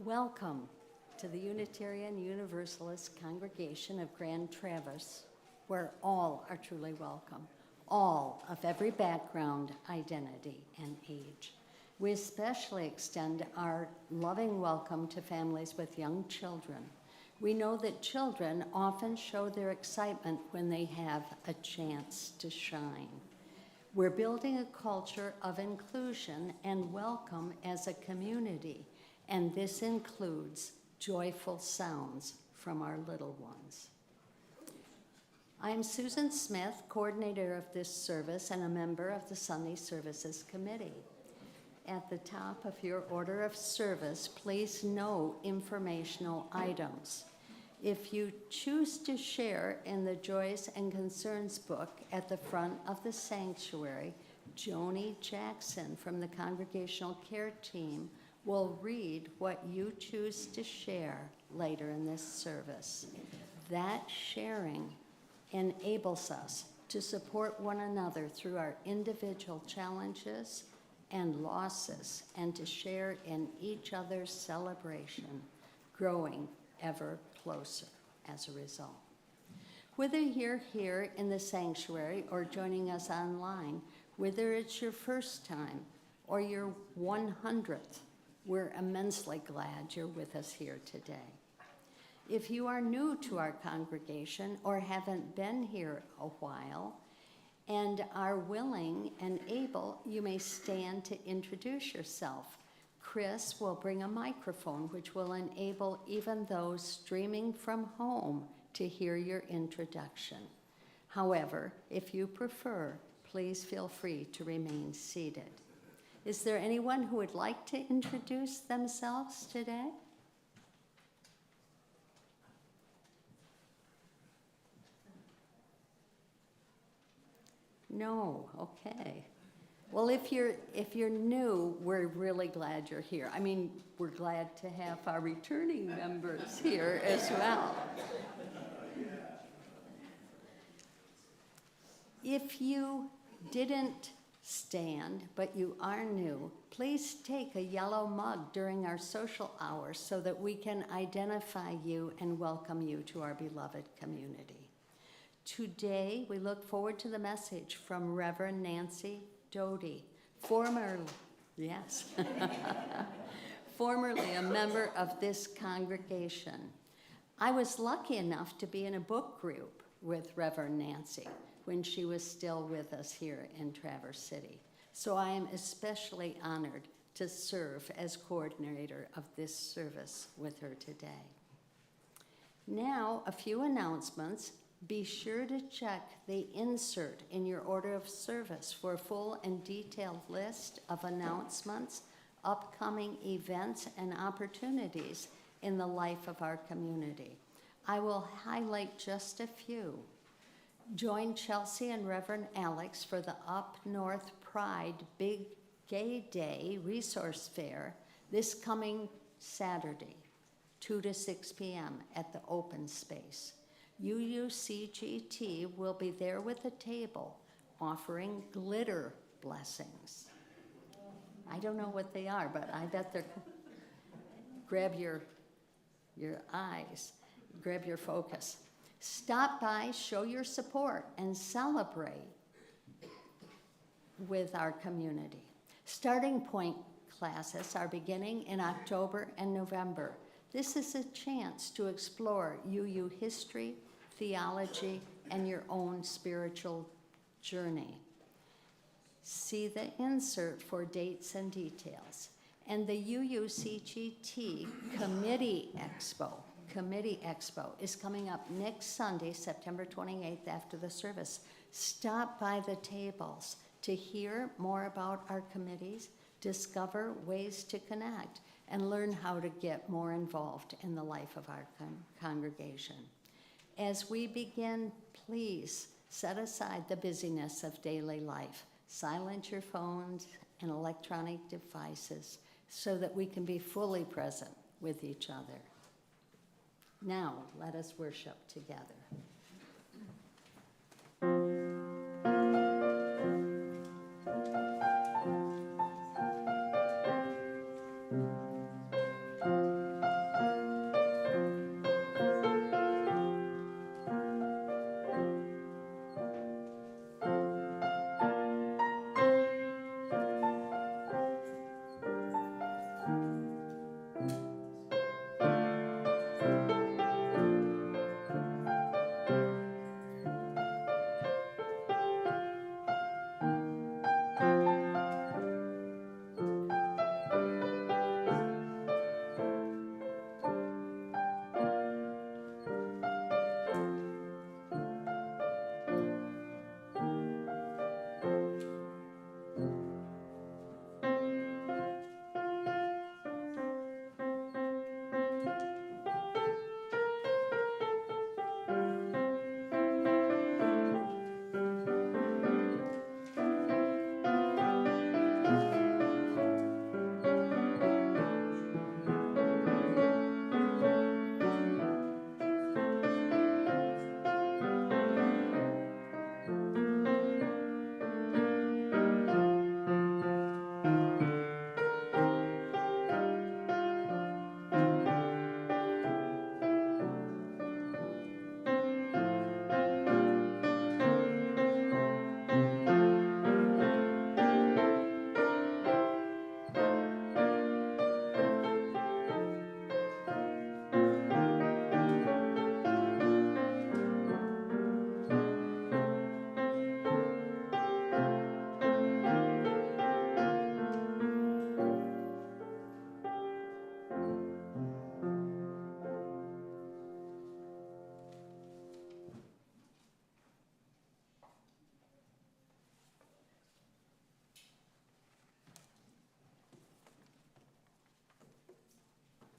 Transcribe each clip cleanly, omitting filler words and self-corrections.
Welcome to the Unitarian Universalist congregation of Grand Traverse, where all are truly welcome, all of every background, identity, and age. We especially extend our loving welcome to families with young children. We know that children often show their excitement when they have a chance to shine. We're building a culture of inclusion and welcome as a community, and this includes joyful sounds from our little ones. I'm Susan Smith, coordinator of this service and a member of the Sunday Services Committee. At the top of your order of service, please note informational items. If you choose to share in the Joys and Concerns book at the front of the sanctuary, Joni Jackson from the Congregational Care Team will read what you choose to share later in this service. That sharing enables us to support one another through our individual challenges and losses, and to share in each other's celebration, growing ever closer as a result. Whether you're here in the sanctuary or joining us online, whether it's your first time or your 100th, we're immensely glad you're with us here today. If you are new to our congregation or haven't been here a while and are willing and able, you may stand to introduce yourself. Chris will bring a microphone which will enable even those streaming from home to hear your introduction. However, if you prefer, please feel free to remain seated. Is there anyone who would like to introduce themselves today? No, okay. Well, if you're new, we're really glad you're here. I mean, we're glad to have our returning members here as well. If you didn't stand, but you are new, please take a yellow mug during our social hours so that we can identify you and welcome you to our beloved community. Today, we look forward to the message from Reverend Nancy Doty, formerly a member of this congregation. I was lucky enough to be in a book group with Reverend Nancy when she was still with us here in Traverse City. So I am especially honored to serve as coordinator of this service with her today. Now, a few announcements. Be sure to check the insert in your order of service for a full and detailed list of announcements, upcoming events, and opportunities in the life of our community. I will highlight just a few. Join Chelsea and Reverend Alex for the Up North Pride Big Gay Day Resource Fair this coming Saturday, 2 to 6 p.m. at the open space. UUCGT will be there with a table offering glitter blessings. I don't know what they are, but I bet they're, grab your eyes, grab your focus. Stop by, show your support, and celebrate with our community. Starting point classes are beginning in October and November. This is a chance to explore UU history, theology, and your own spiritual journey. See the insert for dates and details. And the UUCGT Committee Expo is coming up next Sunday, September 28th after the service. Stop by the tables to hear more about our committees, discover ways to connect, and learn how to get more involved in the life of our congregation. As we begin, please set aside the busyness of daily life. Silence your phones and electronic devices so that we can be fully present with each other. Now, let us worship together.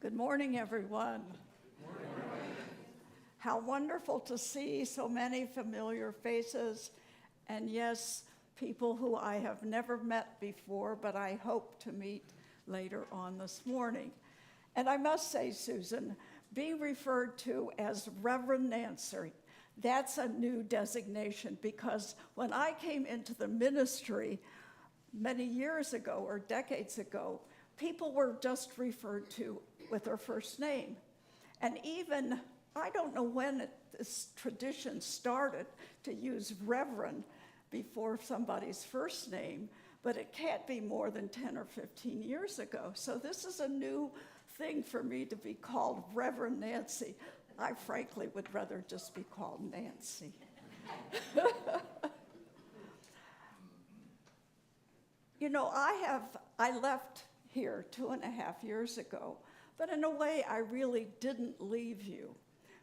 Good morning, everyone. How wonderful to see so many familiar faces, and yes, people who I have never met before, but I hope to meet later on this morning. And I must say, Susan, being referred to as Reverend Nancy, that's a new designation, because when I came into the ministry many years ago or decades ago, people were just referred to with their first name. And even, I don't know when this tradition started to use Reverend before somebody's first name, but it can't be more than 10 or 15 years ago. So this is a new thing for me to be called Reverend Nancy. I frankly would rather just be called Nancy. You know, I left here 2.5 years ago, but in a way I really didn't leave you,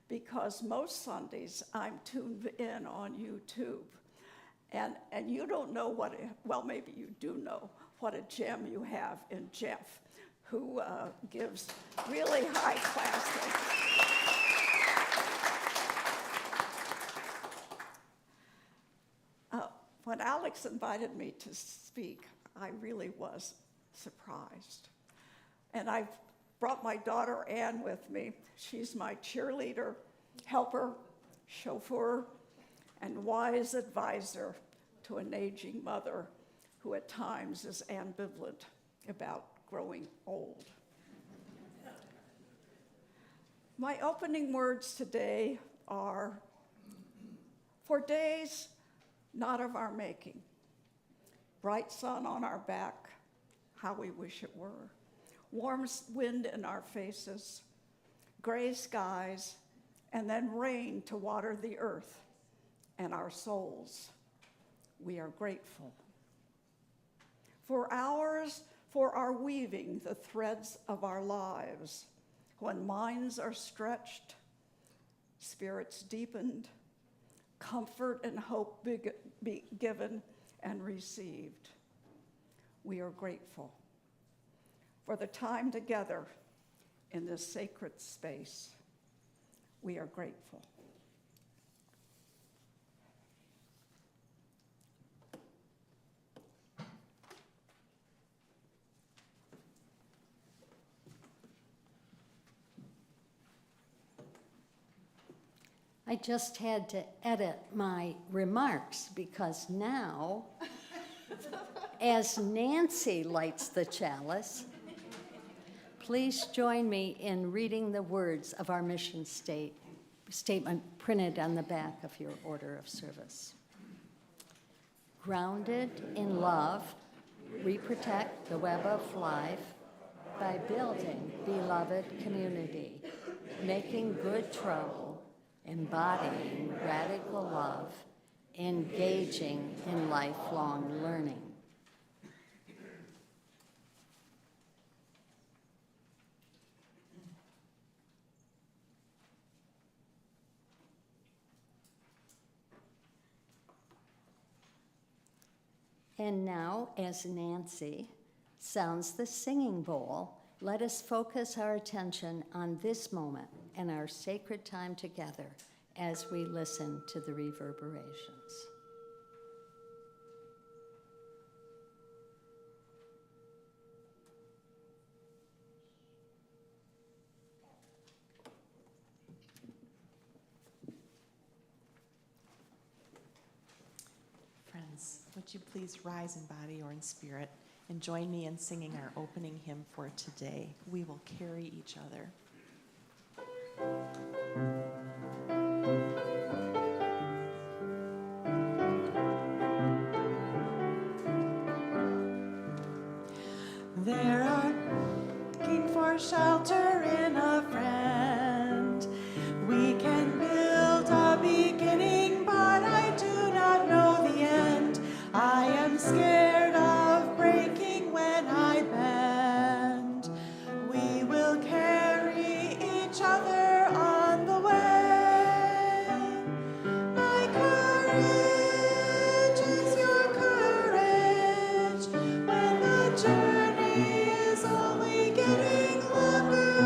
because most Sundays I'm tuned in on YouTube. And you don't know well, maybe you do know what a gem you have in Jeff, who gives really high class things. When Alex invited me to speak, I really was surprised. And I brought my daughter Ann with me. She's my cheerleader, helper, chauffeur, and wise advisor to an aging mother who at times is ambivalent about growing old. My opening words today are, for days not of our making, bright sun on our back, how we wish it were, warm wind in our faces, gray skies, and then rain to water the earth and our souls. We are grateful. For hours, for our weaving the threads of our lives, when minds are stretched, spirits deepened, comfort and hope be given and received. We are grateful for the time together in this sacred space. We are grateful. I just had to edit my remarks because now, as Nancy lights the chalice, please join me in reading the words of our mission statement printed on the back of your order of service. Grounded in love, we protect the web of life by building beloved community, making good trouble, embodying radical love, engaging in lifelong learning. And now, as Nancy sounds the singing bowl, let us focus our attention on this moment and our sacred time together as we listen to the reverberations. Friends, would you please rise in body or in spirit and join me in singing our opening hymn for today. We will carry each other. There are looking for shelter in a friend. We can build a beginning, but I do not know the end. I am scared of breaking when I bend. We will carry each other on the way. My courage is your courage when the journey is only getting longer.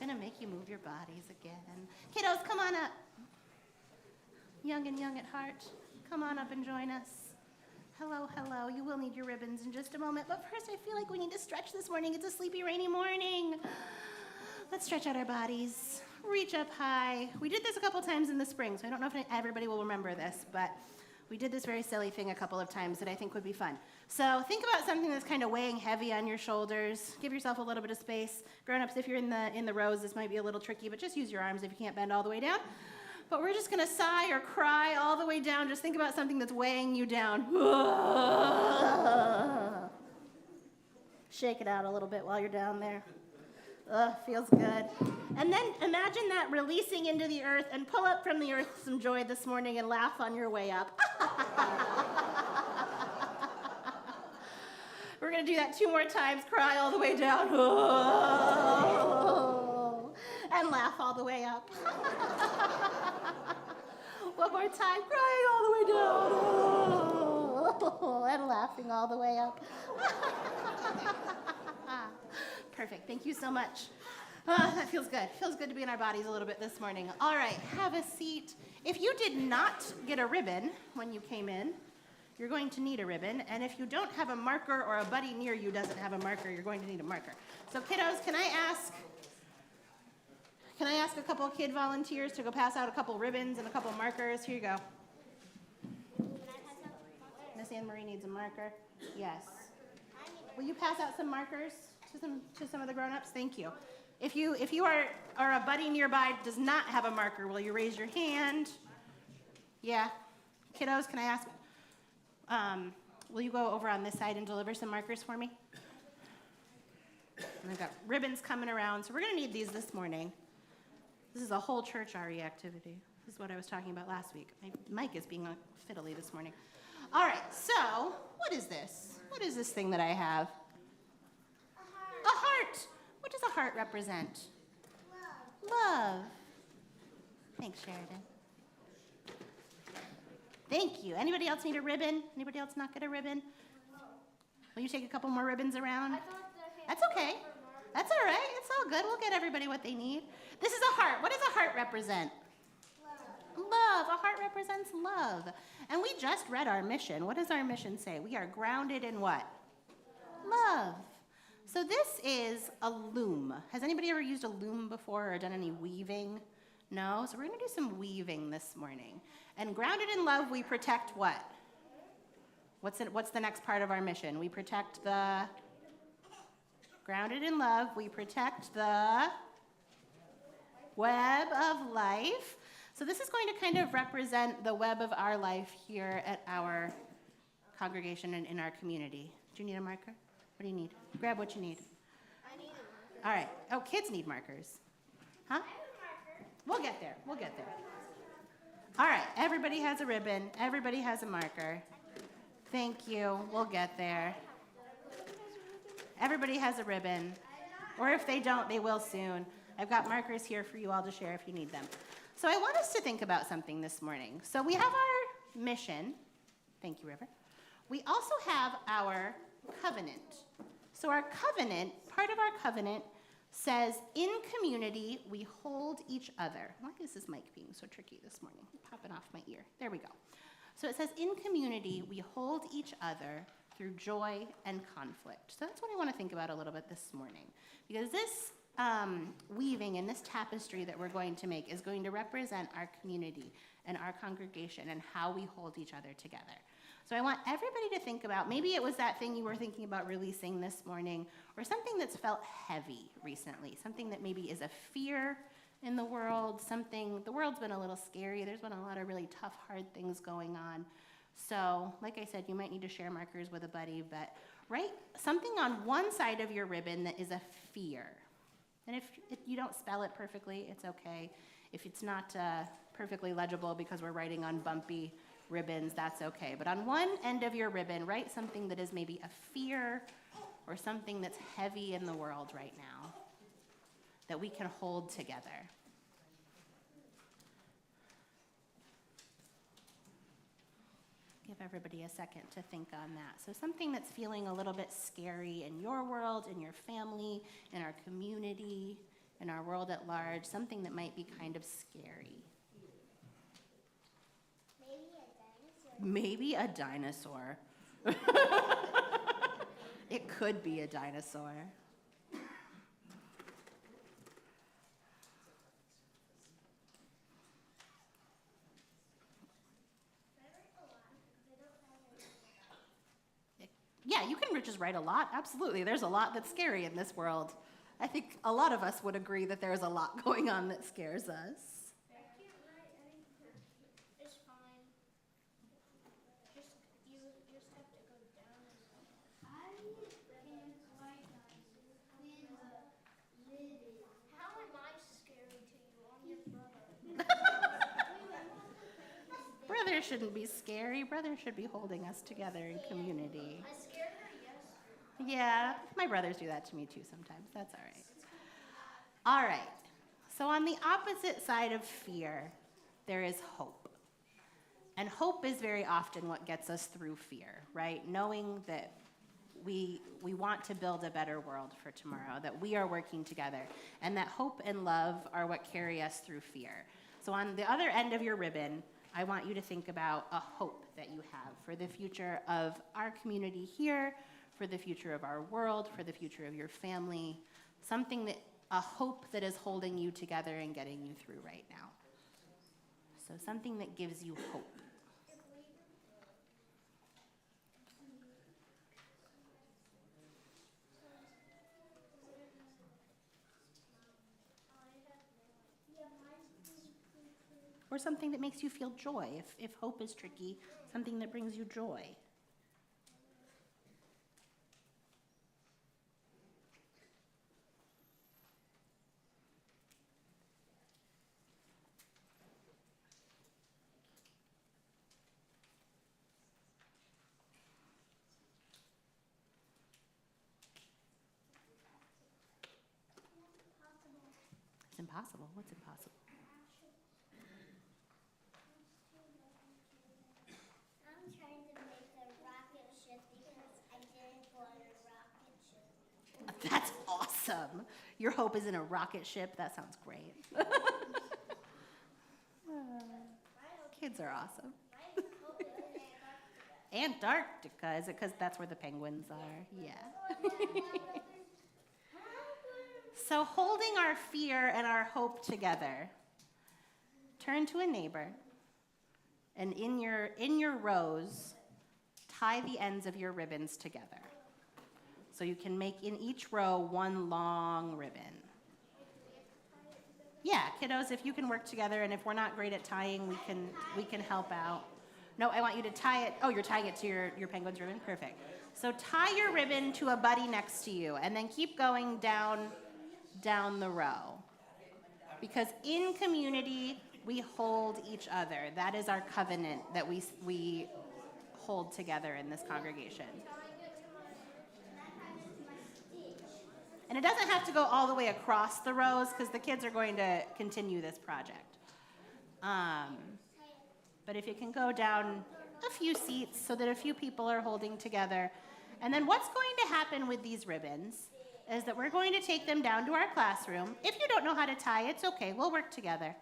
gonna make you move your bodies again. Kiddos, come on up. Young and young at heart, come on up and join us. Hello, hello. You will need your ribbons in just a moment, but first I feel like we need to stretch this morning. It's a sleepy, rainy morning. Let's stretch out our bodies. Reach up high. We did this a couple times in the spring, so I don't know if everybody will remember this, but we did this very silly thing a couple of times that I think would be fun. So think about something that's kind of weighing heavy on your shoulders. Give yourself a little bit of space. Grown-ups, if you're in the rows, this might be a little tricky, but just use your arms if you can't bend all the way down. But we're just gonna sigh or cry all the way down. Just think about something that's weighing you down. Shake it out a little bit while you're down there. Feels good. And then imagine that releasing into the earth, and pull up from the earth some joy this morning and laugh on your way up. We're gonna do that 2 more times. Cry all the way down. And laugh all the way up. One more time, crying all the way down. And laughing all the way up. Perfect, thank you so much. That feels good. Feels good to be in our bodies a little bit this morning. All right, have a seat. If you did not get a ribbon when you came in, you're going to need a ribbon. And if you don't have a marker, or a buddy near you doesn't have a marker, you're going to need a marker. So kiddos, can I ask a couple of kid volunteers to go pass out a couple ribbons and a couple markers? Here you go. Miss Anne Marie needs a marker. Yes. Will you pass out some markers to some of the grown-ups? Thank you. If you are a buddy nearby does not have a marker, will you raise your hand? Yeah. Kiddos, can I ask, will you go over on this side and deliver some markers for me? And I've got ribbons coming around, so we're gonna need these this morning. This is a whole church RE activity. This is what I was talking about last week. My mic is being fiddly this morning. All right, so what is this? What is this thing that I have? A heart. What does a heart represent? Love. Thanks, Sheridan. Thank you. Anybody else need a ribbon? Anybody else not get a ribbon? Will you take a couple more ribbons around? That's okay. That's all right. It's all good. We'll get everybody what they need. This is a heart. What does a heart represent? Love. A heart represents love. And we just read our mission. What does our mission say? We are grounded in what? Love. So this is a loom. Has anybody ever used a loom before or done any weaving? No? So we're going to do some weaving this morning. And grounded in love, we protect what? What's the next part of our mission? We protect the... Grounded in love, we protect the web of life. So this is going to kind of represent the web of our life here at our congregation and in our community. Do you need a marker? What do you need? Grab what you need. I need a marker. All right. Oh, kids need markers. Huh? I have a marker. We'll get there. We'll get there. All right. Everybody has a ribbon. Everybody has a marker. Thank you. We'll get there. Everybody has a ribbon. Or if they don't, they will soon. I've got markers here for you all to share if you need them. So I want us to think about something this morning. So we have our mission. Thank you, River. We also have our covenant. So our covenant, part of our covenant says, in community, we hold each other. Why is this mic being so tricky this morning? Popping off my ear. There we go. So it says, in community, we hold each other through joy and conflict. So that's what I want to think about a little bit this morning. Because this weaving and this tapestry that we're going to make is going to represent our community and our congregation and how we hold each other together. So I want everybody to think about, maybe it was that thing you were thinking about releasing this morning, or something that's felt heavy recently, something that maybe is a fear in the world, the world's been a little scary, there's been a lot of really tough, hard things going on. So, like I said, you might need to share markers with a buddy, but write something on one side of your ribbon that is a fear. And if you don't spell it perfectly, it's okay. If it's not perfectly legible because we're writing on bumpy ribbons, that's okay. But on one end of your ribbon, write something that is maybe a fear or something that's heavy in the world right now that we can hold together. Give everybody a second to think on that. So something that's feeling a little bit scary in your world, in your family, in our community, in our world at large, something that might be kind of scary. Maybe a Maybe dinosaur. a dinosaur. It could be a dinosaur. Yeah, you can just write a lot. Absolutely. There's a lot that's scary in this world. I think a lot of us would agree that there's a lot going on that scares us. I can't write anything. It's fine. You just have to go down and I can't write How am I scary to you? I'm your brother. Brothers shouldn't be scary. Brothers should be holding us together in community. I scared her, yes. Yeah, my brothers do that to me too sometimes. That's all right. All right. So on the opposite side of fear, there is hope. And hope is very often what gets us through fear, right? Knowing that we want to build a better world for tomorrow, that we are working together, and that hope and love are what carry us through fear. So on the other end of your ribbon, I want you to think about a hope that you have for the future of our community here, for the future of our world, for the future of your family, a hope that is holding you together and getting you through right now. So something that gives you hope. Or something that makes you feel joy. If hope is tricky, something that brings you joy. It's impossible. What's impossible? I'm trying to make a rocket ship because I didn't go on a rocket ship. That's awesome. Your hope is in a rocket ship. That sounds great. Kids are awesome. My hope is in Antarctica. Antarctica, is it because that's where the penguins are? Yeah. So holding our fear and our hope together, turn to a neighbor, and in your rows, tie the ends of your ribbons together. So you can make in each row one long ribbon. Yeah, kiddos, if you can work together, and if we're not great at tying, we can help out. No, I want you to tie it. Oh, you're tying it to your penguin's ribbon? Perfect. So tie your ribbon to a buddy next to you, and then keep going down the row. Because in community, we hold each other. That is our covenant that we hold together in this congregation. And it doesn't have to go all the way across the rows because the kids are going to continue this project. But if you can go down a few seats so that a few people are holding together. And then what's going to happen with these ribbons is that we're going to take them down to our classroom. If you don't know how to tie, it's okay. We'll work together.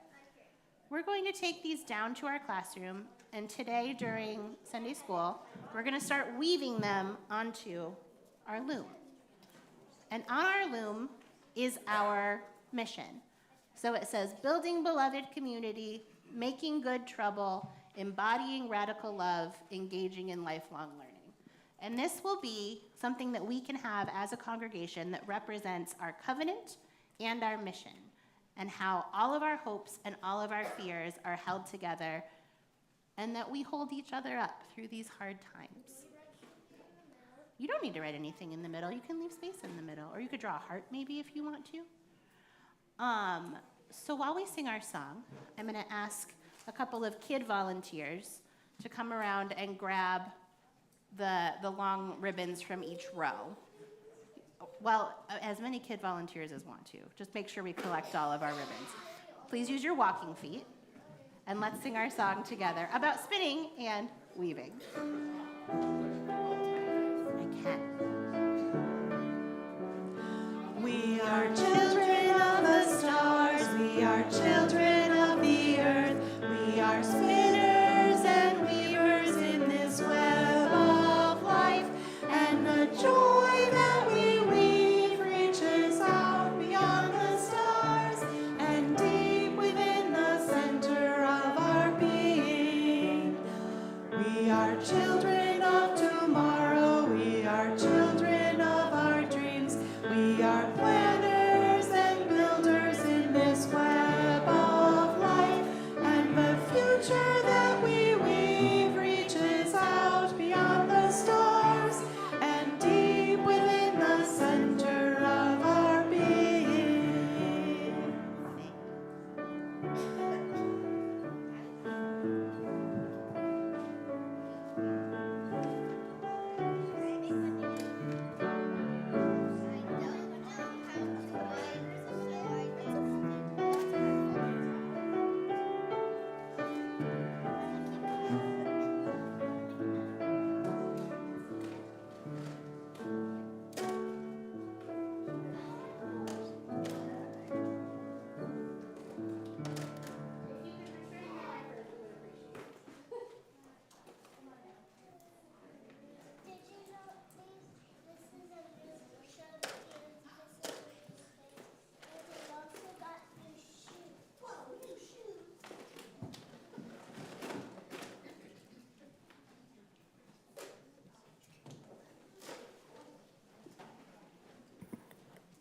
We're going to take these down to our classroom. And today during Sunday school, we're going to start weaving them onto our loom. And on our loom is our mission. So it says, building beloved community, making good trouble, embodying radical love, engaging in lifelong learning. And this will be something that we can have as a congregation that represents our covenant and our mission, and how all of our hopes and all of our fears are held together, and that we hold each other up through these hard times. You don't need to write anything in the middle. You can leave space in the middle. Or you could draw a heart maybe if you want to. So while we sing our song, I'm going to ask a couple of kid volunteers to come around and grab the long ribbons from each row. Well, as many kid volunteers as want to. Just make sure we collect all of our ribbons. Please use your walking feet, and let's sing our song together about spinning and weaving. We are children of the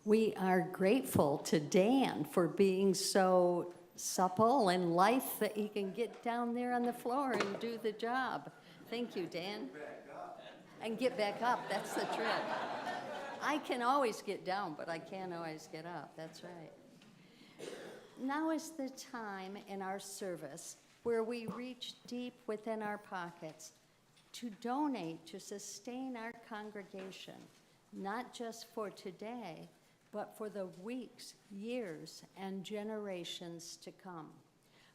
We are grateful to Dan for being so supple and lithe that he can get down there on the floor and do the job. Thank you, Dan. And get back up, that's the trick. I can always get down, but I can't always get up, that's right. Now is the time in our service where we reach deep within our pockets to donate to sustain our congregation, not just for today, but for the weeks, years, and generations to come.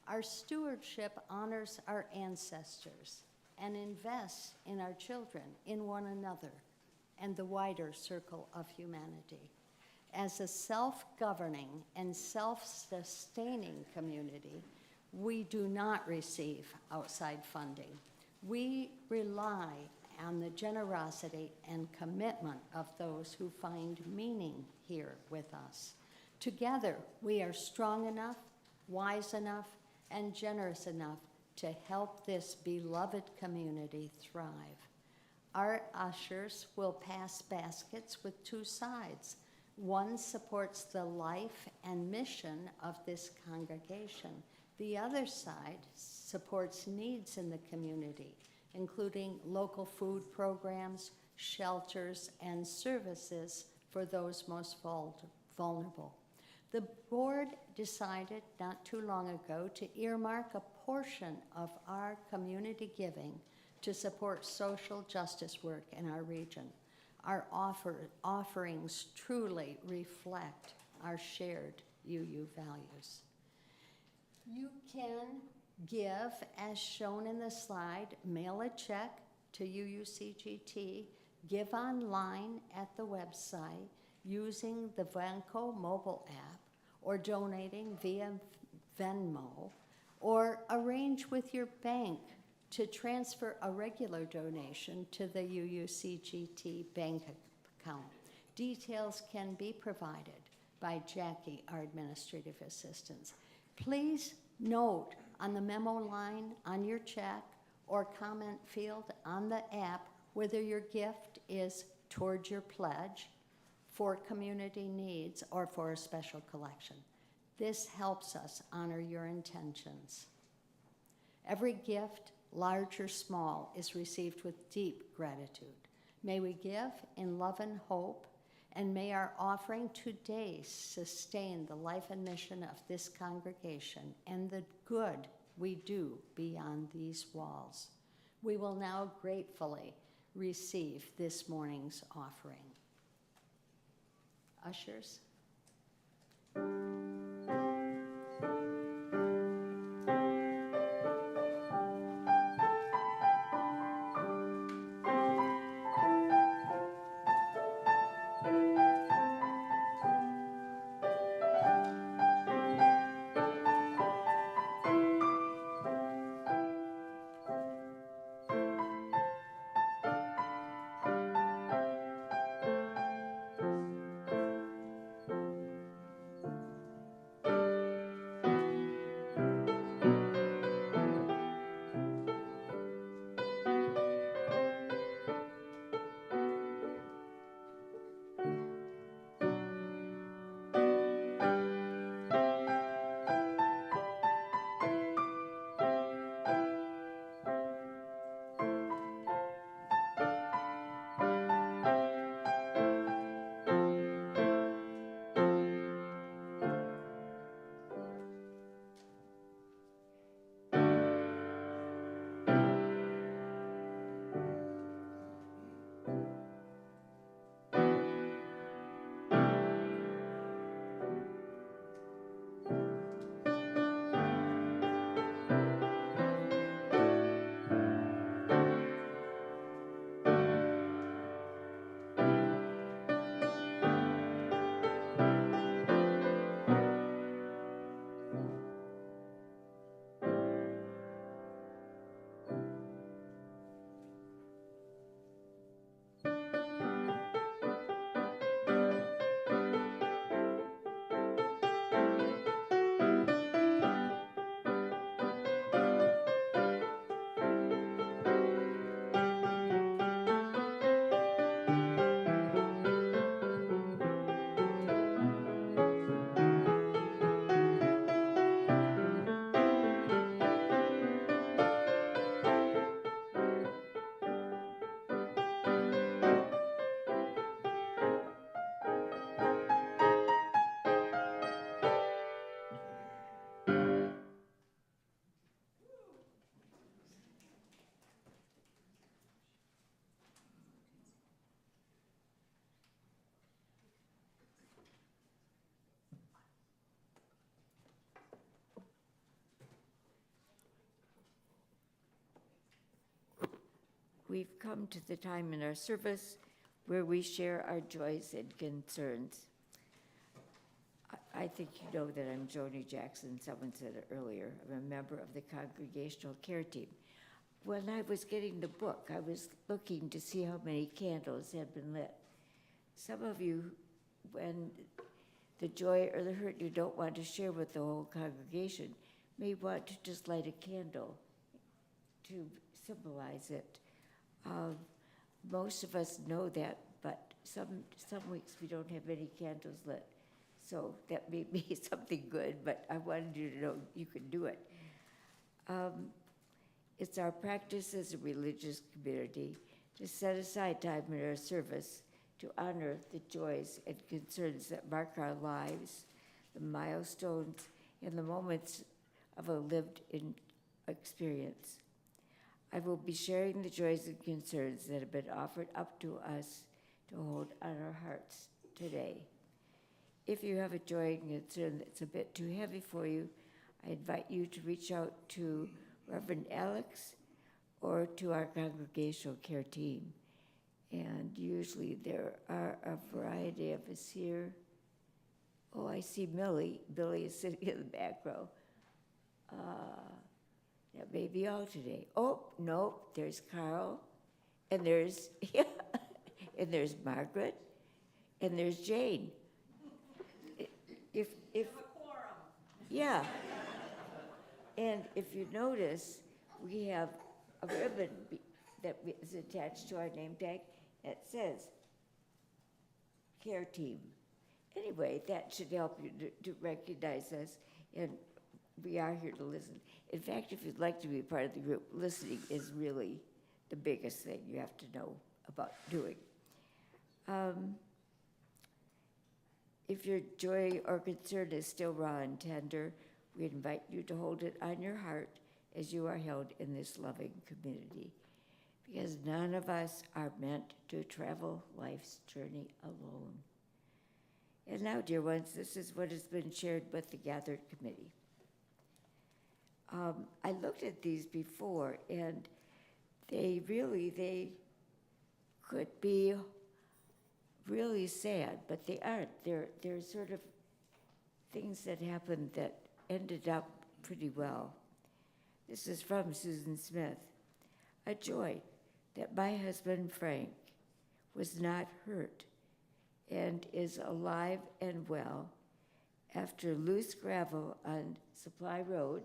Our stewardship honors our ancestors and invests in our children, in one another, and the wider circle of humanity. As a self-governing and self-sustaining community, we do not receive outside funding. We rely on the generosity and commitment of those who find meaning here with us. Together, we are strong enough, wise enough, and generous enough to help this beloved community thrive. Our ushers will pass baskets with two sides. One supports the life and mission of this congregation. The other side supports needs in the community, including local food programs, shelters, and services for those most vulnerable. The board decided not too long ago to earmark a portion of our community giving to support social justice work in our region. Our offerings truly reflect our shared UU values. You can give as shown in the slide, mail a check to UUCGT, give online at the website using the Vanco mobile app, or donating via Venmo, or arrange with your bank to transfer a regular donation to the UUCGT bank account. Details can be provided by Jackie, our administrative assistant. Please note on the memo line on your check or comment field on the app whether your gift is towards your pledge, for community needs, or for a special collection. This helps us honor your intentions. Every gift, large or small, is received with deep gratitude. May we give in love and hope, and may our offering today sustain the life and mission of this congregation and the good we do beyond these walls. We will now gratefully receive this morning's offering. Ushers. we've come to the time in our service where we share our joys and concerns. I think you know that I'm Joni Jackson. Someone said it earlier. I'm a member of the Congregational Care Team. When I was getting the book, I was looking to see how many candles had been lit. Some of you, when the joy or the hurt you don't want to share with the whole congregation, may want to just light a candle to symbolize it. Most of us know that, but some weeks we don't have any candles lit. So that may be something good, but I wanted you to know you can do it. It's our practice as a religious community to set aside time in our service to honor the joys and concerns that mark our lives, the milestones, and the moments of a lived-in experience. I will be sharing the joys and concerns that have been offered up to us to hold on our hearts today. If you have a joy and concern that's a bit too heavy for you, I invite you to reach out to Reverend Alex or to our congregational care team. And usually there are a variety of us here. Oh, I see Millie. Billy is sitting in the back row. That may be all today. Oh, no, there's Carl, and there's, and there's Margaret, and there's Jane. If yeah. And if you notice, we have a ribbon that is attached to our name tag that says Care Team. Anyway, that should help you to recognize us, and we are here to listen. In fact, if you'd like to be part of the group, listening is really the biggest thing you have to know about doing. If your joy or concern is still raw and tender, we invite you to hold it on your heart as you are held in this loving community, because none of us are meant to travel life's journey alone. And now, dear ones, this is what has been shared with the gathered committee. I looked at these before, and they could be really sad, but they aren't. They're sort of things that happened that ended up pretty well. This is from Susan Smith. A joy that my husband Frank was not hurt and is alive and well after loose gravel on Supply Road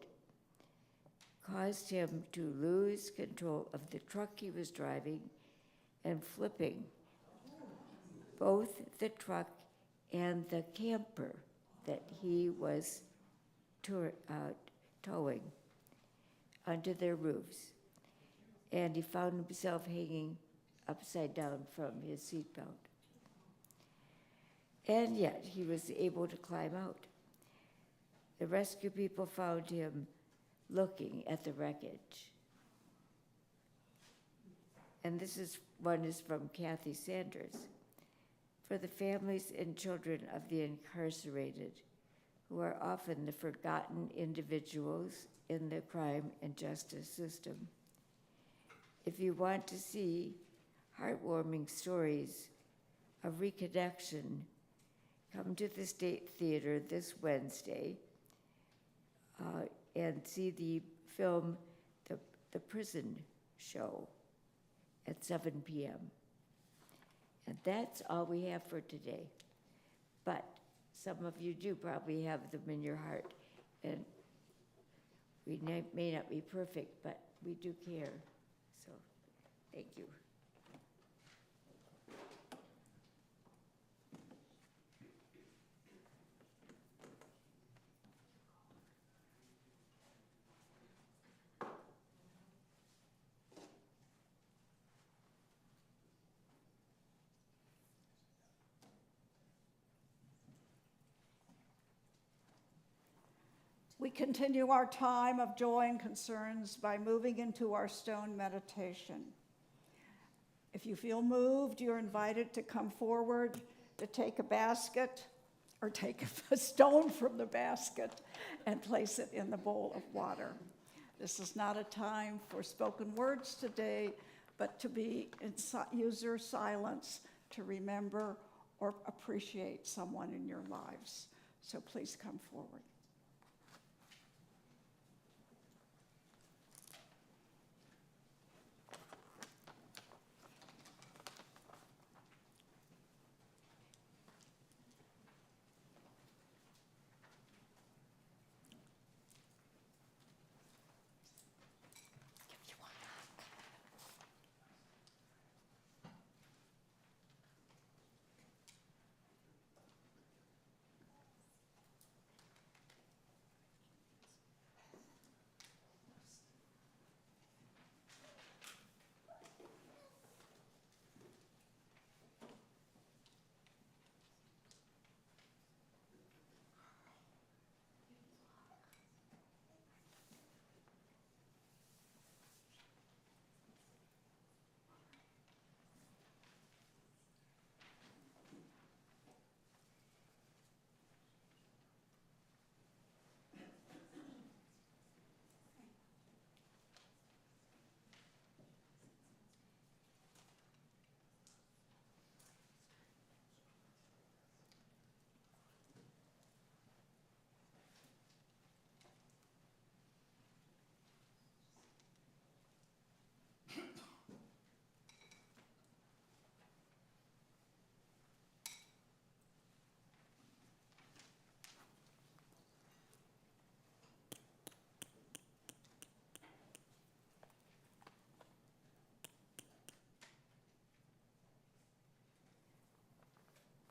caused him to lose control of the truck he was driving and flipping both the truck and the camper that he was towing onto their roofs. And he found himself hanging upside down from his seatbelt. And yet he was able to climb out. The rescue people found him looking at the wreckage. And one is from Kathy Sanders. For the families and children of the incarcerated, who are often the forgotten individuals in the crime and justice system. If you want to see heartwarming stories of reconnection, come to the State Theater this Wednesday and see the film, The Prison Show, at 7 p.m. And that's all we have for today. But some of you do probably have them in your heart. And we may not be perfect, but we do care. So, thank you. We continue our time of joy and concerns by moving into our stone meditation. If you feel moved, you're invited to come forward to take a basket or take a stone from the basket and place it in the bowl of water. This is not a time for spoken words today, but to use your silence to remember or appreciate someone in your lives. So please come forward.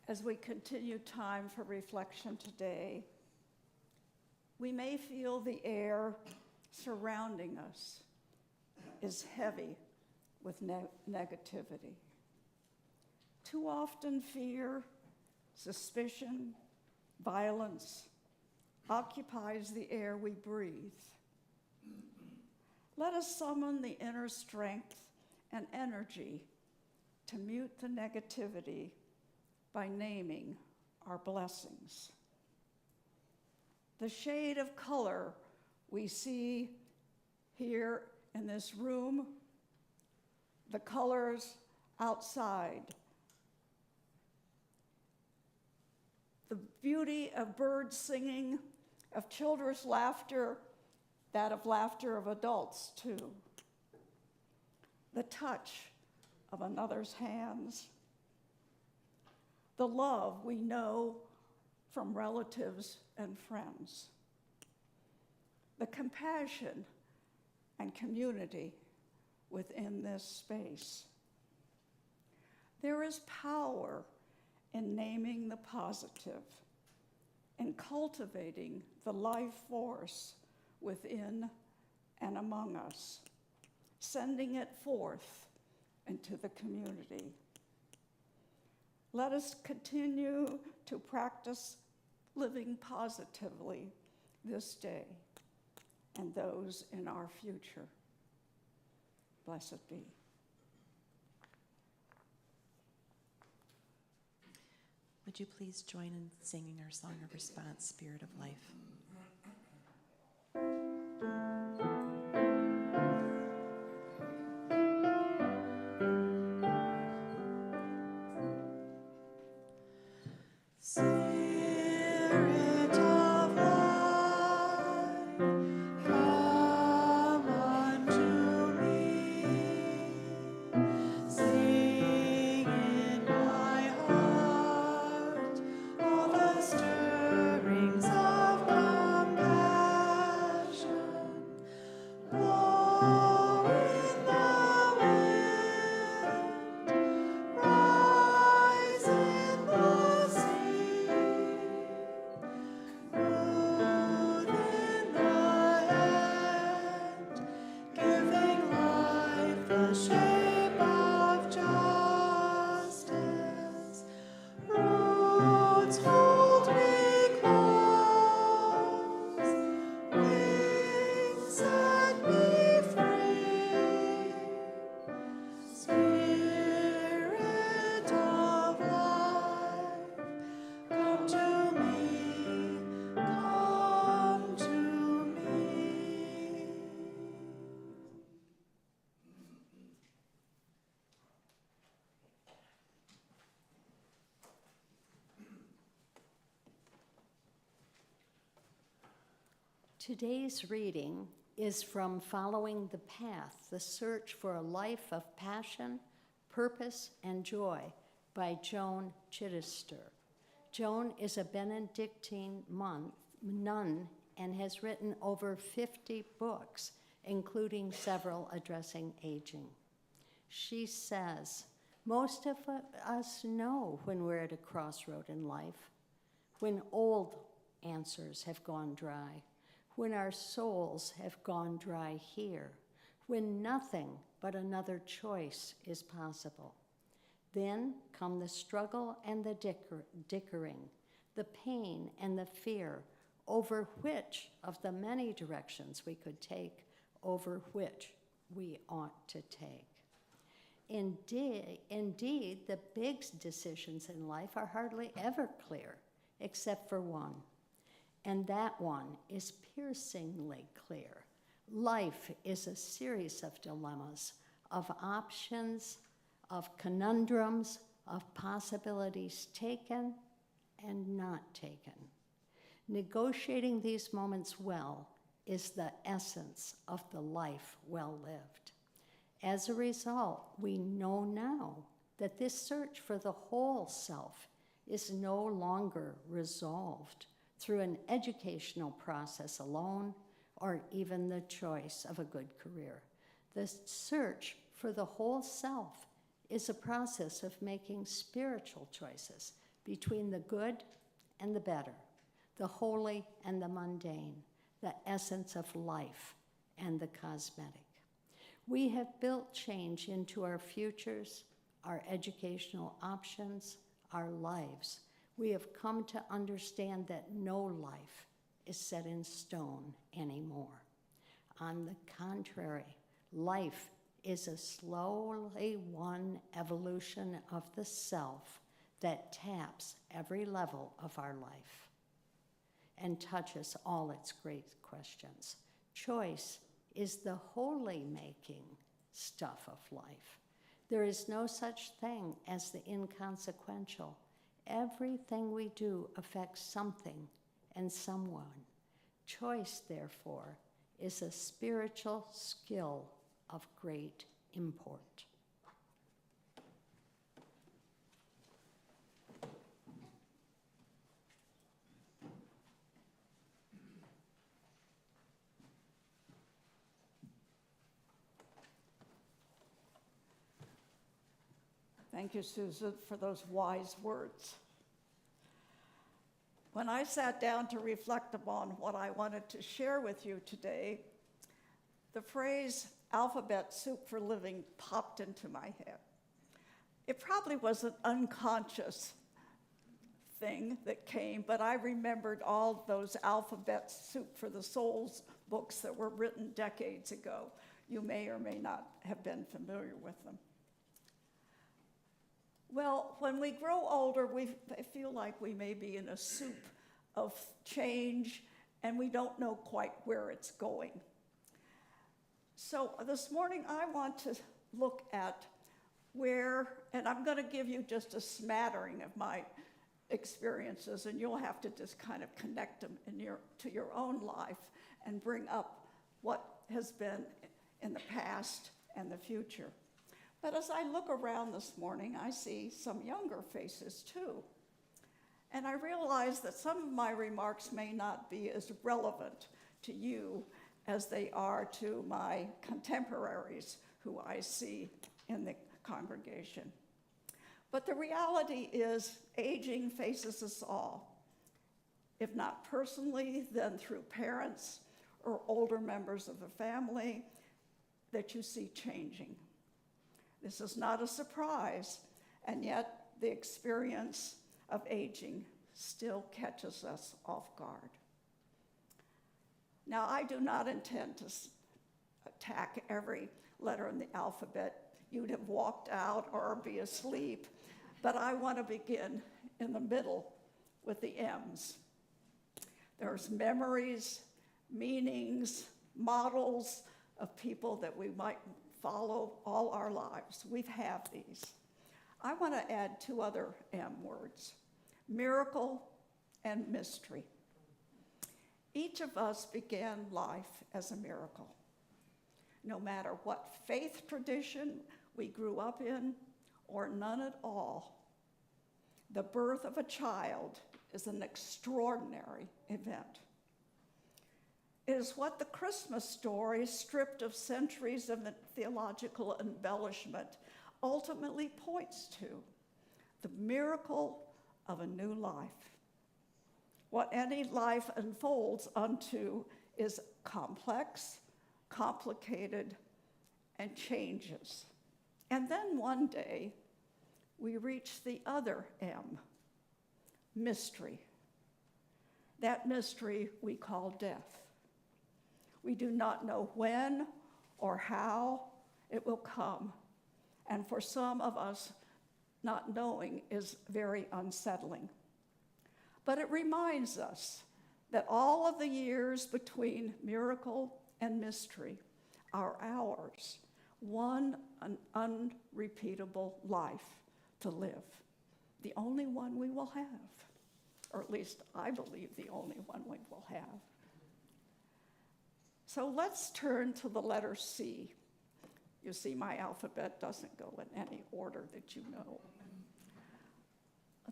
As we continue time for reflection today, we may feel the air surrounding us is heavy with negativity. Too often, fear, suspicion, violence occupies the air we breathe. Let us summon the inner strength and energy to mute the negativity by naming our blessings. The shade of color we see here in this room, the colors outside, the beauty of birds singing, of children's laughter, that of laughter of adults too, the touch of another's hands, the love we know from relatives and friends, the compassion and community within this space. There is power in naming the positive, in cultivating the life force within and among us, sending it forth into the community. Let us continue to practice living positively this day and those in our future. Blessed be. Would you please join in singing our song of response, Spirit of Life? Spirit of life, come unto me. Sing in my heart all the stirrings of God. Today's reading is from Following the Path, The Search for a Life of Passion, Purpose, and Joy by Joan Chittister. Joan is a Benedictine nun and has written over 50 books, including several addressing aging. She says, most of us know when we're at a crossroad in life, when old answers have gone dry, when our souls have gone dry here, when nothing but another choice is possible. Then come the struggle and the dickering, the pain and the fear over which of the many directions we could take, over which we ought to take. Indeed, the big decisions in life are hardly ever clear, except for one. And that one is piercingly clear. Life is a series of dilemmas, of options, of conundrums, of possibilities taken and not taken. Negotiating these moments well is the essence of the life well lived. As a result, we know now that this search for the whole self is no longer resolved through an educational process alone or even the choice of a good career. The search for the whole self is a process of making spiritual choices between the good and the better, the holy and the mundane, the essence of life and the cosmetic. We have built change into our futures, our educational options, our lives. We have come to understand that no life is set in stone anymore. On the contrary, life is a slowly won evolution of the self that taps every level of our life and touches all its great questions. Choice is the holy making stuff of life. There is no such thing as the inconsequential. Everything we do affects something and someone. Choice, therefore, is a spiritual skill of great import. Thank you, Susan, for those wise words. When I sat down to reflect upon what I wanted to share with you today, the phrase alphabet soup for living popped into my head. It probably was an unconscious thing that came, but I remembered all those alphabet soup for the souls books that were written decades ago. You may or may not have been familiar with them. Well, when we grow older, I feel like we may be in a soup of change, and we don't know quite where it's going. So this morning, I want to look at where, and I'm going to give you just a smattering of my experiences, and you'll have to just kind of connect them to your own life and bring up what has been in the past and the future. But as I look around this morning, I see some younger faces too. And I realize that some of my remarks may not be as relevant to you as they are to my contemporaries who I see in the congregation. But the reality is, aging faces us all. If not personally, then through parents or older members of the family that you see changing. This is not a surprise, and yet the experience of aging still catches us off guard. Now, I do not intend to attack every letter in the alphabet. You'd have walked out or be asleep, but I want to begin in the middle with the M's. There's memories, meanings, models of people that we might follow all our lives. We have these. I want to add two other M words, miracle and mystery. Each of us began life as a miracle. No matter what faith tradition we grew up in, or none at all, the birth of a child is an extraordinary event. It is what the Christmas story, stripped of centuries of theological embellishment, ultimately points to: the miracle of a new life. What any life unfolds unto is complex, complicated, and changes. And then one day, we reach the other M, mystery. That mystery we call death. We do not know when or how it will come, and for some of us, not knowing is very unsettling. But it reminds us that all of the years between miracle and mystery are ours, an unrepeatable life to live, the only one we will have, or at least I believe the only one we will have. So let's turn to the letter C. You see, my alphabet doesn't go in any order that you know.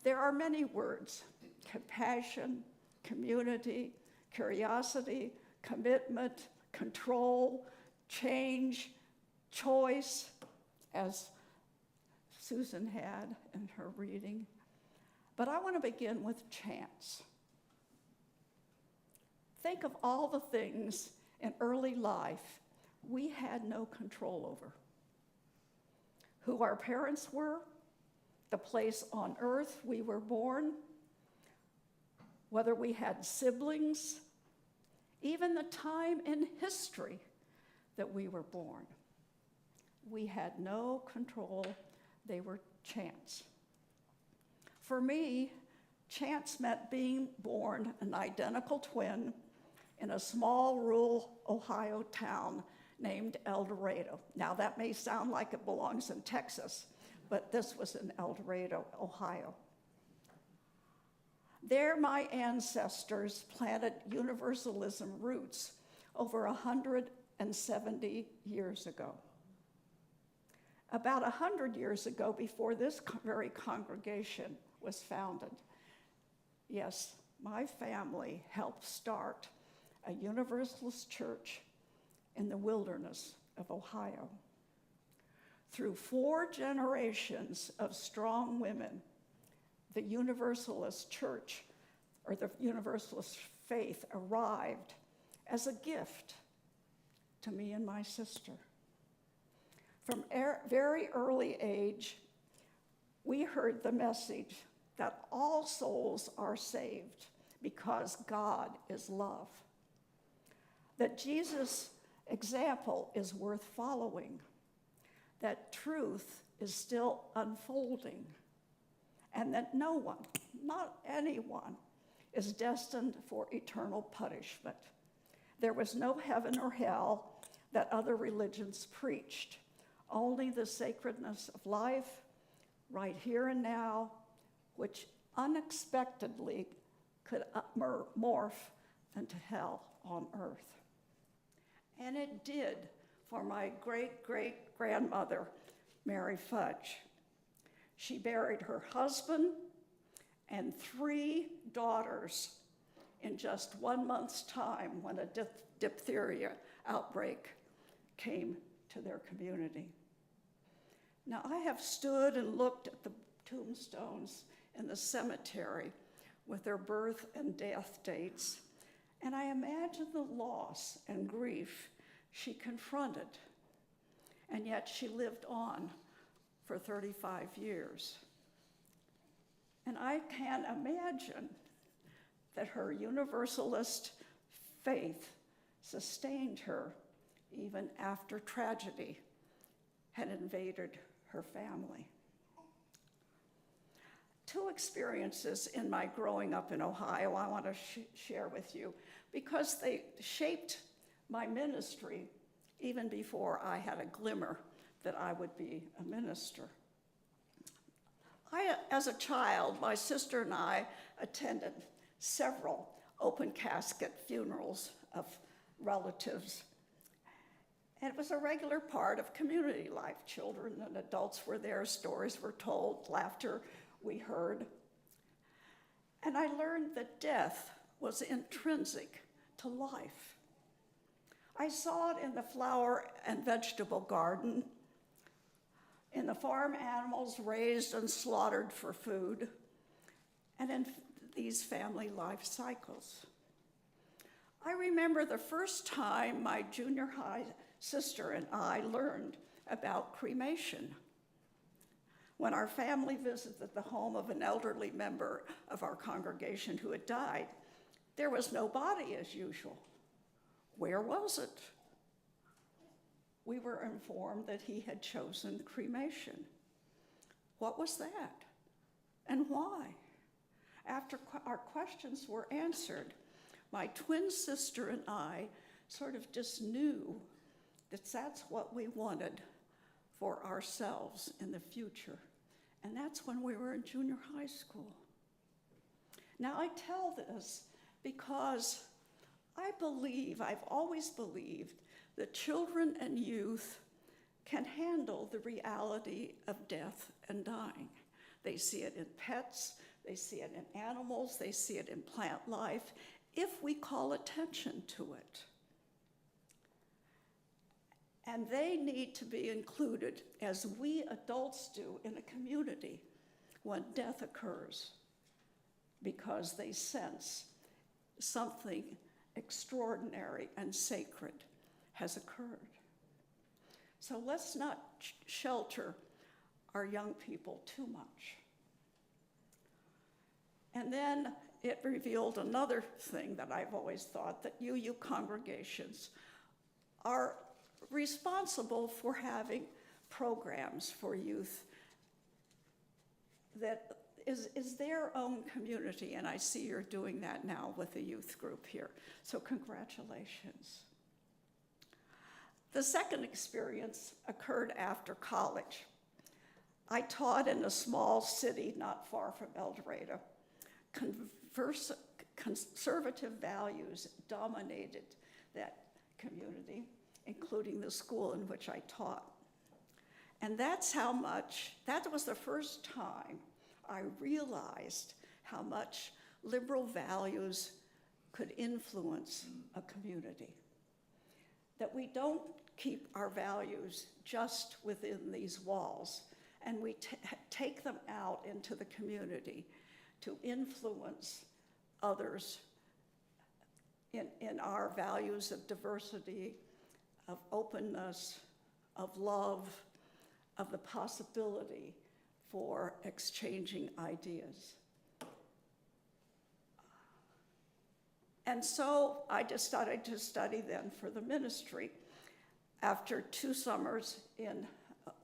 There are many words: compassion, community, curiosity, commitment, control, change, choice, as Susan had in her reading. But I want to begin with chance. Think of all the things in early life we had no control over. Who our parents were, the place on earth we were born, whether we had siblings, even the time in history that we were born. We had no control. They were chance. For me, chance meant being born an identical twin in a small rural Ohio town named El Dorado. Now that may sound like it belongs in Texas, but this was in El Dorado, Ohio. There, my ancestors planted Universalism roots over 170 years ago. About 100 years ago, before this very congregation was founded, yes, my family helped start a Universalist church in the wilderness of Ohio. Through 4 generations of strong women, the Universalist church, or the Universalist faith, arrived as a gift to me and my sister. From very early age, we heard the message that all souls are saved because God is love. That Jesus' example is worth following. That truth is still unfolding. And that no one, not anyone, is destined for eternal punishment. There was no heaven or hell that other religions preached. Only the sacredness of life, right here and now, which unexpectedly could morph into hell on earth. And it did for my great-great-grandmother, Mary Fudge. She buried her husband and 3 daughters in just 1 month's time when a diphtheria outbreak came to their community. Now, I have stood and looked at the tombstones in the cemetery with their birth and death dates, and I imagine the loss and grief she confronted, and yet she lived on for 35 years. And I can imagine that her Universalist faith sustained her even after tragedy had invaded her family. 2 experiences in my growing up in Ohio I want to share with you because they shaped my ministry even before I had a glimmer that I would be a minister. As a child, my sister and I attended several open casket funerals of relatives. And it was a regular part of community life. Children and adults were there, stories were told, laughter we heard. And I learned that death was intrinsic to life. I saw it in the flower and vegetable garden, in the farm animals raised and slaughtered for food, and in these family life cycles. I remember the first time my junior high sister and I learned about cremation. When our family visited the home of an elderly member of our congregation who had died, there was no body as usual. Where was it? We were informed that he had chosen cremation. What was that? And why? After our questions were answered, my twin sister and I sort of just knew that that's what we wanted for ourselves in the future. And that's when we were in junior high school. Now I tell this because I've always believed that children and youth can handle the reality of death and dying. They see it in pets, they see it in animals, they see it in plant life, if we call attention to it. And they need to be included, as we adults do, in a community when death occurs, because they sense something extraordinary and sacred has occurred. So let's not shelter our young people too much. And then it revealed another thing that I've always thought, that UU congregations are responsible for having programs for youth that is their own community, and I see you're doing that now with the youth group here, so congratulations. The second experience occurred after college. I taught in a small city not far from El Dorado. Conservative values dominated that community, including the school in which I taught. And that was the first time I realized how much liberal values could influence a community. That we don't keep our values just within these walls, and we take them out into the community to influence others in our values of diversity, of openness, of love, of the possibility for exchanging ideas. And so I decided to study then for the ministry. After 2 summers in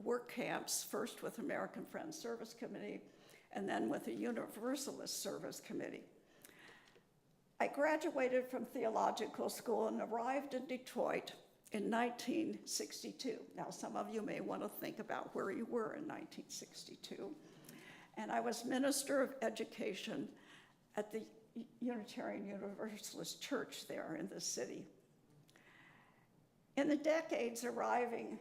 work camps, first with American Friends Service Committee, and then with the Universalist Service Committee. I graduated from theological school and arrived in Detroit in 1962. Now, some of you may want to think about where you were in 1962. And I was Minister of Education at the Unitarian Universalist Church there in the city. In the decades arriving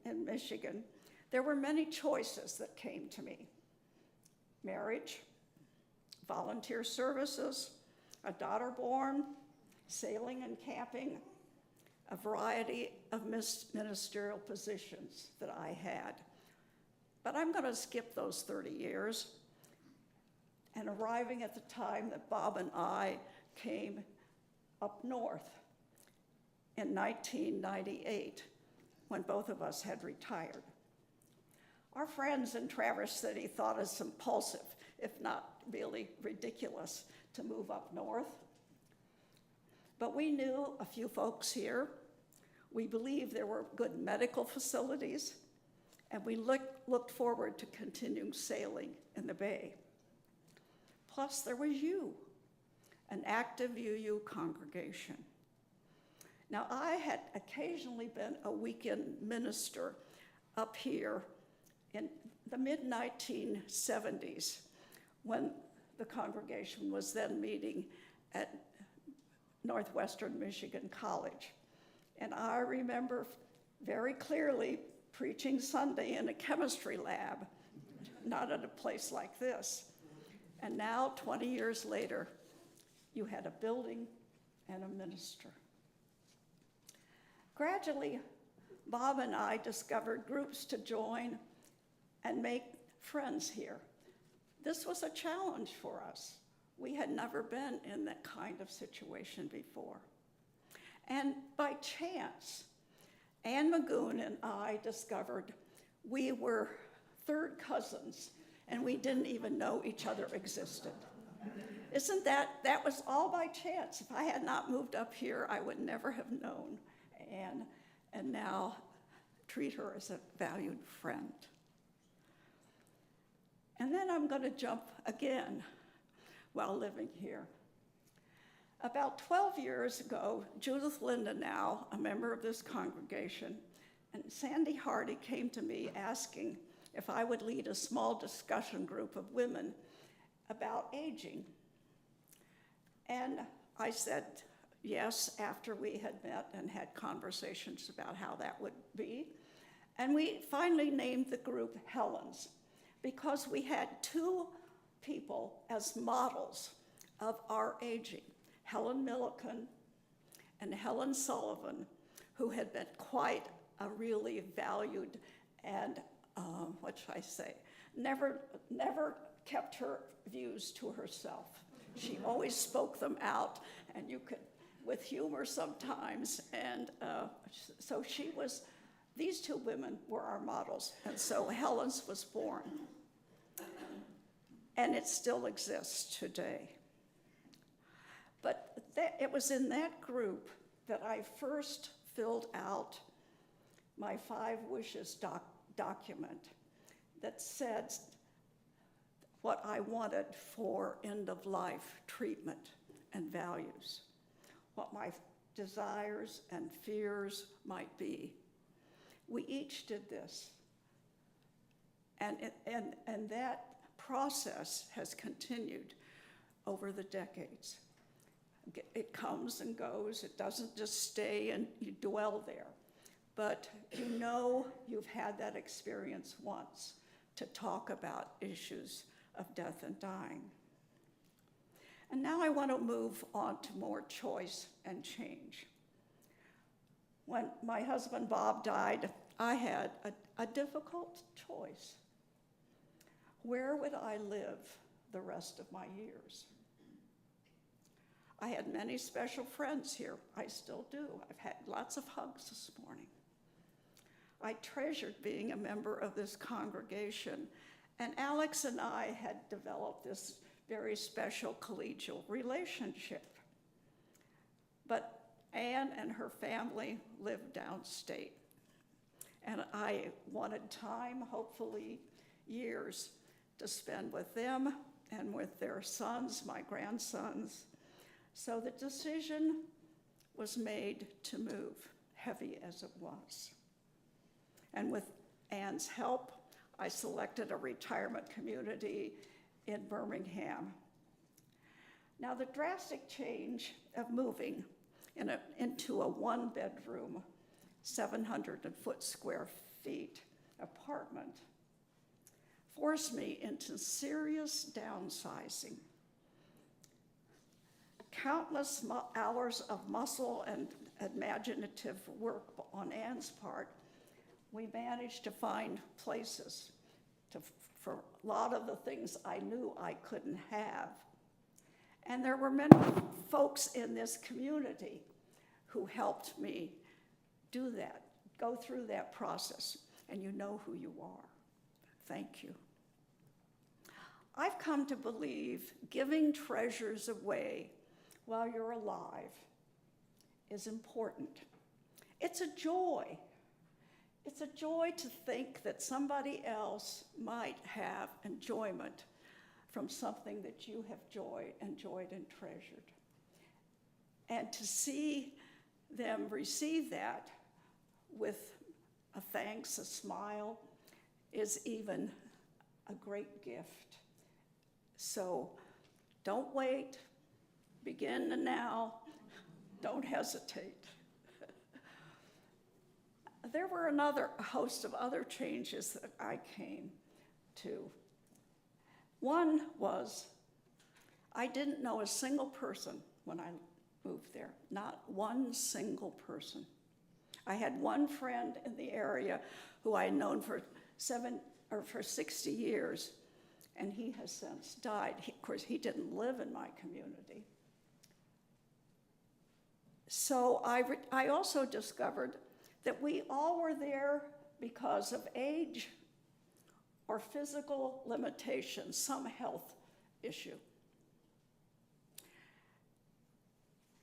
in Michigan, there were many choices that came to me. Marriage, volunteer services, a daughter born, sailing and camping, a variety of ministerial positions that I had. But I'm going to skip those 30 years and arriving at the time that Bob and I came up north in 1998, when both of us had retired. Our friends in Traverse City thought us impulsive, if not really ridiculous, to move up north. But we knew a few folks here. We believed there were good medical facilities, and we looked forward to continuing sailing in the bay. Plus, there was you, an active UU congregation. Now, I had occasionally been a weekend minister up here in the mid-1970s when the congregation was then meeting at Northwestern Michigan College. And I remember very clearly preaching Sunday in a chemistry lab, not at a place like this. And now, 20 years later, you had a building and a minister. Gradually, Bob and I discovered groups to join and make friends here. This was a challenge for us. We had never been in that kind of situation before. And by chance, Ann Magoon and I discovered we were third cousins, and we didn't even know each other existed. Isn't that was all by chance. If I had not moved up here, I would never have known Ann, and now treat her as a valued friend. And then I'm going to jump again while living here. About 12 years ago, Judith Linda, now a member of this congregation, and Sandy Hardy came to me asking if I would lead a small discussion group of women about aging. And I said yes after we had met and had conversations about how that would be. And we finally named the group Helen's because we had two people as models of our aging, Helen Milliken and Helen Sullivan, who had been quite a really valued and, what should I say, never kept her views to herself. She always spoke them out, and you could, with humor sometimes, and so these two women were our models, and so Helen's was born. And it still exists today. But it was in that group that I first filled out my 5 wishes document that said what I wanted for end-of-life treatment and values, what my desires and fears might be. We each did this. And that process has continued over the decades. It comes and goes. It doesn't just stay and you dwell there. But you know you've had that experience once to talk about issues of death and dying. And now I want to move on to more choice and change. When my husband Bob died, I had a difficult choice. Where would I live the rest of my years? I had many special friends here. I still do. I've had lots of hugs this morning. I treasured being a member of this congregation, and Alex and I had developed this very special collegial relationship. But Ann and her family lived downstate, and I wanted time, hopefully years, to spend with them and with their sons, my grandsons. So the decision was made to move, heavy as it was. And with Ann's help, I selected a retirement community in Birmingham. Now, the drastic change of moving into a one-bedroom, 700 square feet apartment forced me into serious downsizing. Countless hours of muscle and imaginative work on Ann's part, we managed to find places for a lot of the things I knew I couldn't have. And there were many folks in this community who helped me do that, go through that process, and you know who you are. Thank you. I've come to believe giving treasures away while you're alive is important. It's a joy. It's a joy to think that somebody else might have enjoyment from something that you have enjoyed and treasured. And to see them receive that with a thanks, a smile, is even a great gift. So don't wait, begin now. Don't hesitate. There were a host of other changes that I came to. One was I didn't know a single person when I moved there, not one single person. I had one friend in the area who I had known for 60 years, and he has since died. Of course, he didn't live in my community. So I also discovered that we all were there because of age or physical limitations, some health issue.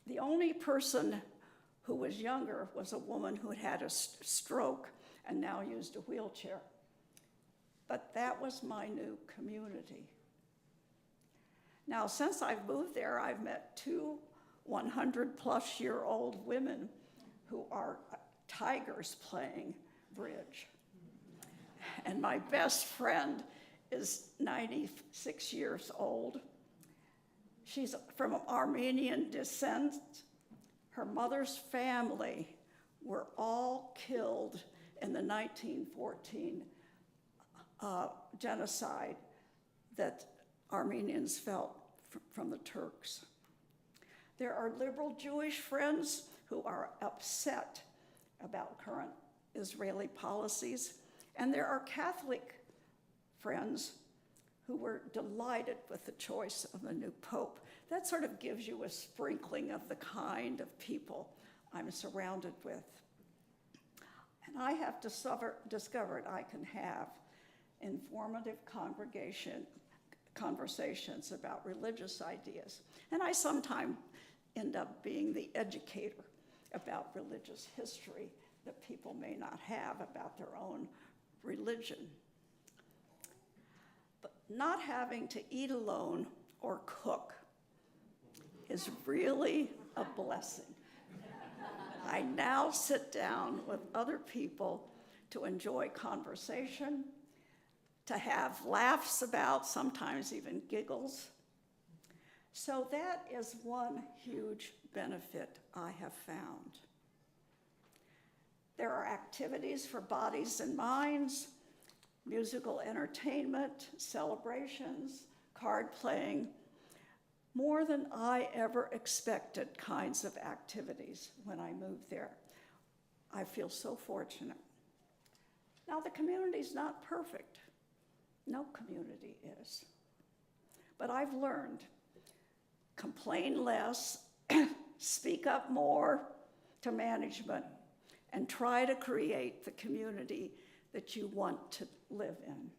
The only person who was younger was a woman who had had a stroke and now used a wheelchair. But that was my new community. Now, since I've moved there, I've met two 100-plus-year-old women who are tigers playing bridge. And my best friend is 96 years old. She's from Armenian descent. Her mother's family were all killed in the 1914 genocide that Armenians felt from the Turks. There are liberal Jewish friends who are upset about current Israeli policies, and there are Catholic friends who were delighted with the choice of the new pope. That sort of gives you a sprinkling of the kind of people I'm surrounded with. And I have discovered I can have informative conversations about religious ideas. And I sometimes end up being the educator about religious history that people may not have about their own religion. But not having to eat alone or cook is really a blessing. I now sit down with other people to enjoy conversation, to have laughs about, sometimes even giggles. So that is one huge benefit I have found. There are activities for bodies and minds, musical entertainment, celebrations, card playing, more than I ever expected kinds of activities when I moved there. I feel so fortunate. Now, the community's not perfect. No community is. But I've learned, complain less, speak up more to management, and try to create the community that you want to live in.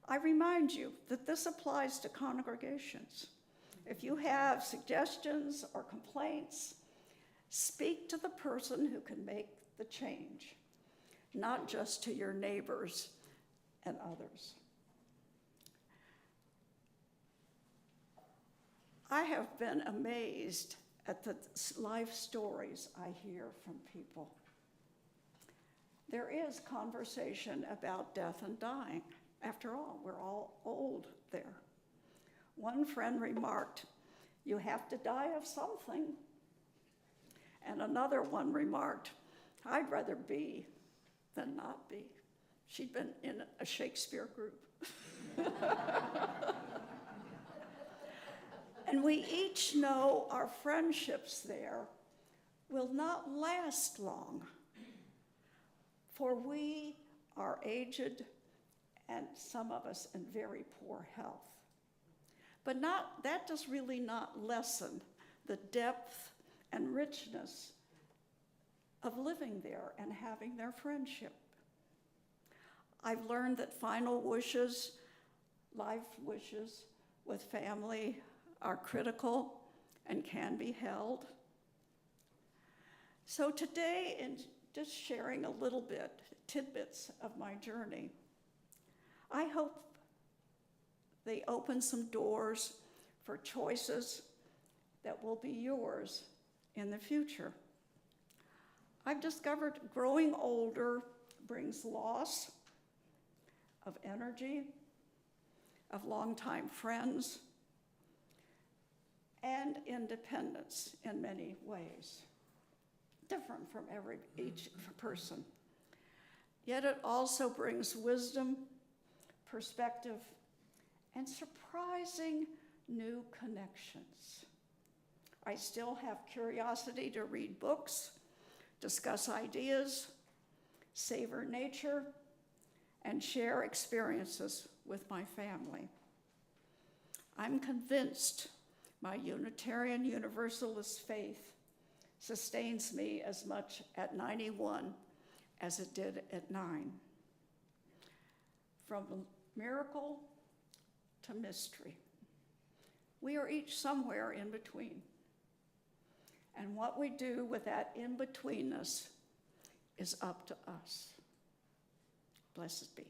I remind you that this applies to congregations. If you have suggestions or complaints, speak to the person who can make the change, not just to your neighbors and others. I have been amazed at the life stories I hear from people. There is conversation about death and dying. After all, we're all old there. One friend remarked, "You have to die of something." And another one remarked, "I'd rather be than not be." She'd been in a Shakespeare group. And we each know our friendships there will not last long, for we are aged and some of us in very poor health. But that does really not lessen the depth and richness of living there and having their friendship. I've learned that final wishes, life wishes with family are critical and can be held. So today, in just sharing a little bit, tidbits of my journey, I hope they open some doors for choices that will be yours in the future. I've discovered growing older brings loss of energy, of longtime friends, and independence in many ways, different from each person. Yet it also brings wisdom, perspective, and surprising new connections. I still have curiosity to read books, discuss ideas, savor nature, and share experiences with my family. I'm convinced my Unitarian Universalist faith sustains me as much at 91 as it did at 9. From miracle to mystery, we are each somewhere in between. And what we do with that in-betweenness is up to us. Blessed be.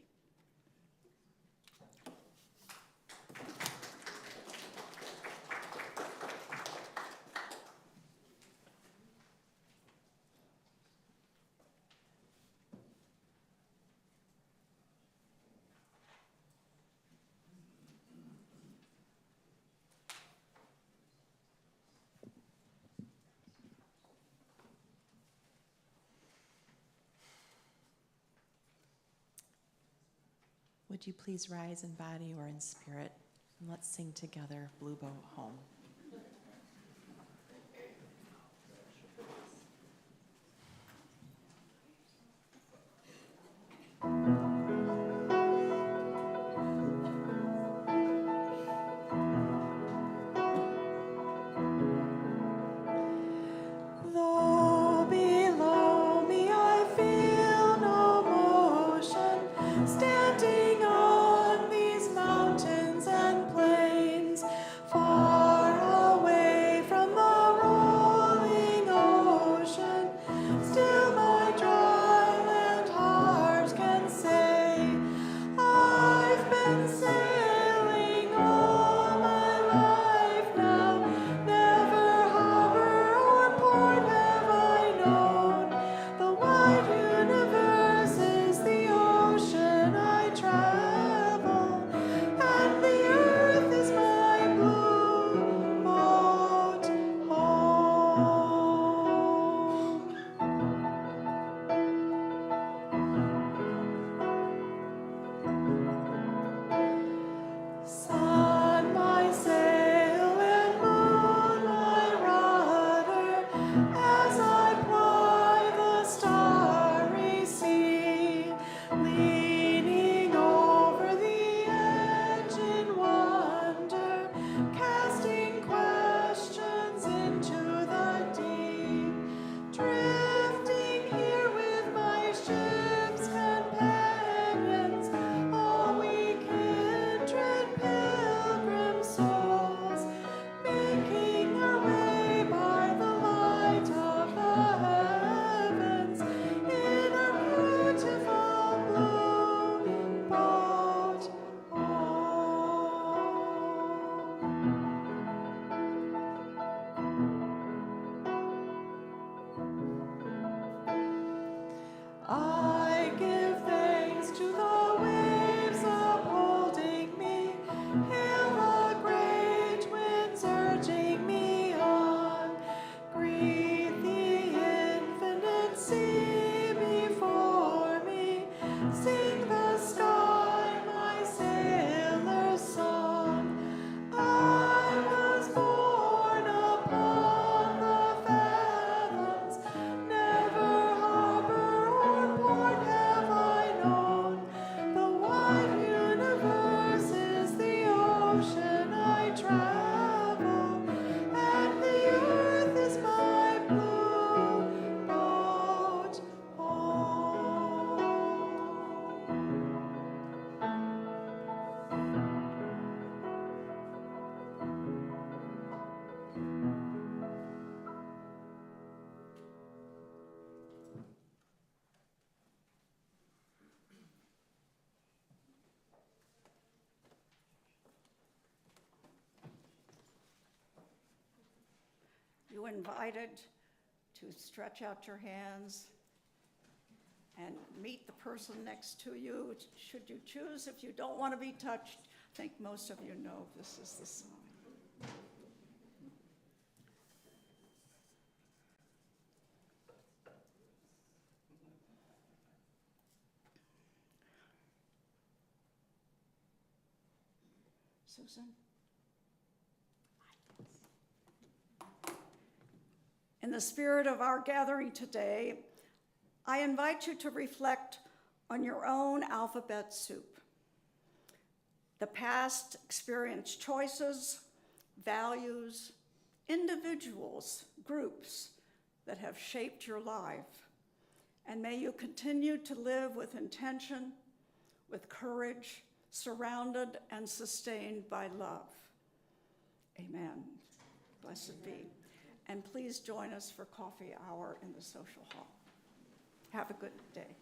Would you please rise in body or in spirit, and let's sing together Blue Boat Home. Though below me I feel no motion, standing on these mountains and plains, far away from the rolling ocean, still my dry land heart can say, I've been sailing all my life now, never harbor or port have I known. The wide universe is the ocean I travel, and the earth is my blue boat home. Sun, my sail, and moon, my rudder, as I ply the starry sea, leaning over the edge in wonder, casting questions into the deep, drifting here with my ship's companions, all we kindred pilgrim souls, making our way by the light of the heavens in a beautiful blue boat home. I give thanks to the waves upholding me, hail the great winds urging me on, greet the infinite sea before me, sing the sky my sailor's song. I was born upon the fathoms, never harbor or port have I known. The wide universe is the ocean I travel, and the earth is my blue boat home. You invited to stretch out your hands and meet the person next to you, should you choose. If you don't want to be touched, I think most of you know this is the sign. Susan? In the spirit of our gathering today, I invite you to reflect on your own alphabet soup. The past experienced choices, values, individuals, groups that have shaped your life. And may you continue to live with intention, with courage, surrounded and sustained by love. Amen. Blessed be. And please join us for coffee hour in the social hall. Have a good day.